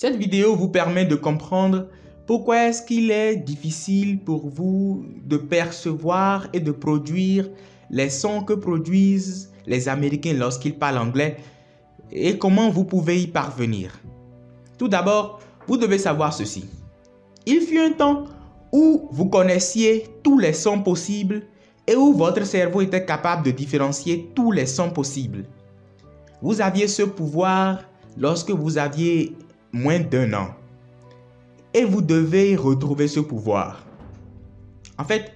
Cette vidéo vous permet de comprendre pourquoi est-ce qu'il est difficile pour vous de percevoir et de produire les sons que produisent les Américains lorsqu'ils parlent anglais et comment vous pouvez y parvenir. Tout d'abord, vous devez savoir ceci. Il fut un temps où vous connaissiez tous les sons possibles et où votre cerveau était capable de différencier tous les sons possibles. Vous aviez ce pouvoir lorsque vous aviez moins d'1 an. Et vous devez retrouver ce pouvoir. En fait,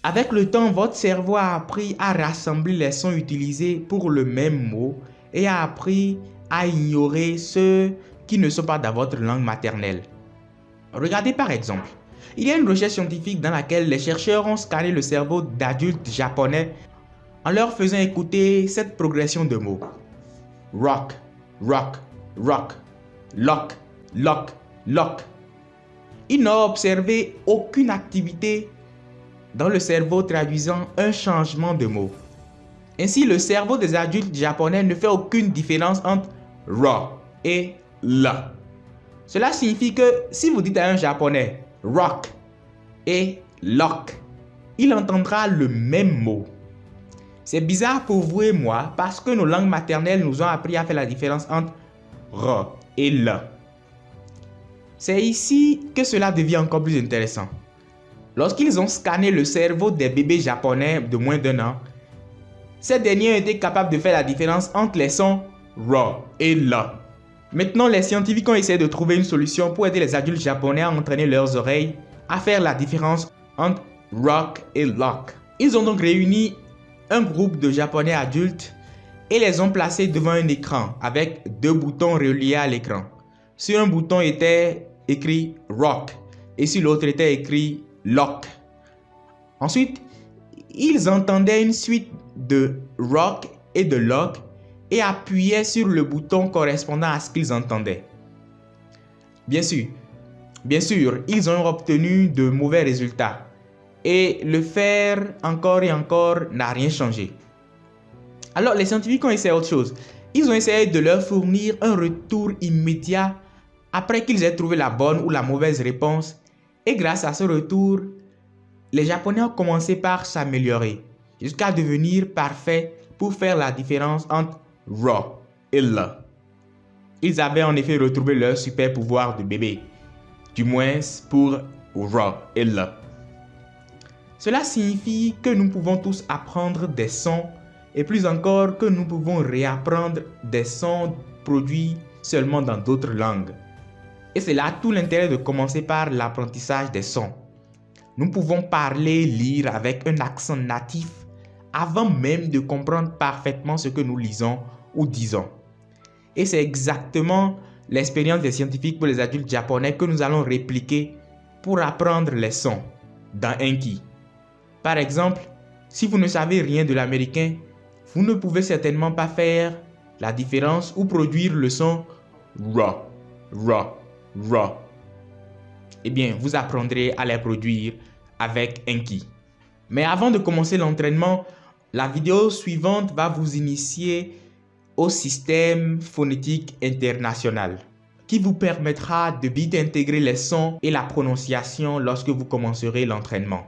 avec le temps, votre cerveau a appris à rassembler les sons utilisés pour le même mot et a appris à ignorer ceux qui ne sont pas dans votre langue maternelle. Regardez par exemple, il y a une recherche scientifique dans laquelle les chercheurs ont scanné le cerveau d'adultes japonais en leur faisant écouter cette progression de mots. Rock, rock, rock, lock, lock, lock. Ils n'ont observé aucune activité dans le cerveau traduisant un changement de mot. Ainsi, le cerveau des adultes japonais ne fait aucune différence entre ro et la. Cela signifie que si vous dites à un japonais rock et lock, il entendra le même mot. C'est bizarre pour vous et moi parce que nos langues maternelles nous ont appris à faire la différence entre ro et la. C'est ici que cela devient encore plus intéressant. Lorsqu'ils ont scanné le cerveau des bébés japonais de moins d'1 an, ces derniers ont été capables de faire la différence entre les sons ro et la. Maintenant, les scientifiques ont essayé de trouver une solution pour aider les adultes japonais à entraîner leurs oreilles à faire la différence entre rock et lock. Ils ont donc réuni un groupe de japonais adultes et les ont placés devant un écran avec 2 boutons reliés à l'écran. Sur un bouton était écrit rock et sur l'autre était écrit lock. Ensuite, ils entendaient une suite de rock et de lock et appuyaient sur le bouton correspondant à ce qu'ils entendaient. Bien sûr, ils ont obtenu de mauvais résultats et le faire encore et encore n'a rien changé. Alors les scientifiques ont essayé autre chose. Ils ont essayé de leur fournir un retour immédiat après qu'ils aient trouvé la bonne ou la mauvaise réponse. Et grâce à ce retour, les Japonais ont commencé par s'améliorer jusqu'à devenir parfaits pour faire la différence entre ro et la. Ils avaient en effet retrouvé leur super pouvoir de bébé, du moins pour ro et la. Cela signifie que nous pouvons tous apprendre des sons et plus encore que nous pouvons réapprendre des sons produits seulement dans d'autres langues. Et c'est là tout l'intérêt de commencer par l'apprentissage des sons. Nous pouvons parler, lire avec un accent natif avant même de comprendre parfaitement ce que nous lisons ou disons. Et c'est exactement l'expérience des scientifiques pour les adultes japonais que nous allons répliquer pour apprendre les sons dans Enki. Par exemple, si vous ne savez rien de l'américain, vous ne pouvez certainement pas faire la différence ou produire le son ro, ro, ro. Eh bien, vous apprendrez à les produire avec Enki. Mais avant de commencer l'entraînement, la vidéo suivante va vous initier au système phonétique international qui vous permettra de bien intégrer les sons et la prononciation lorsque vous commencerez l'entraînement.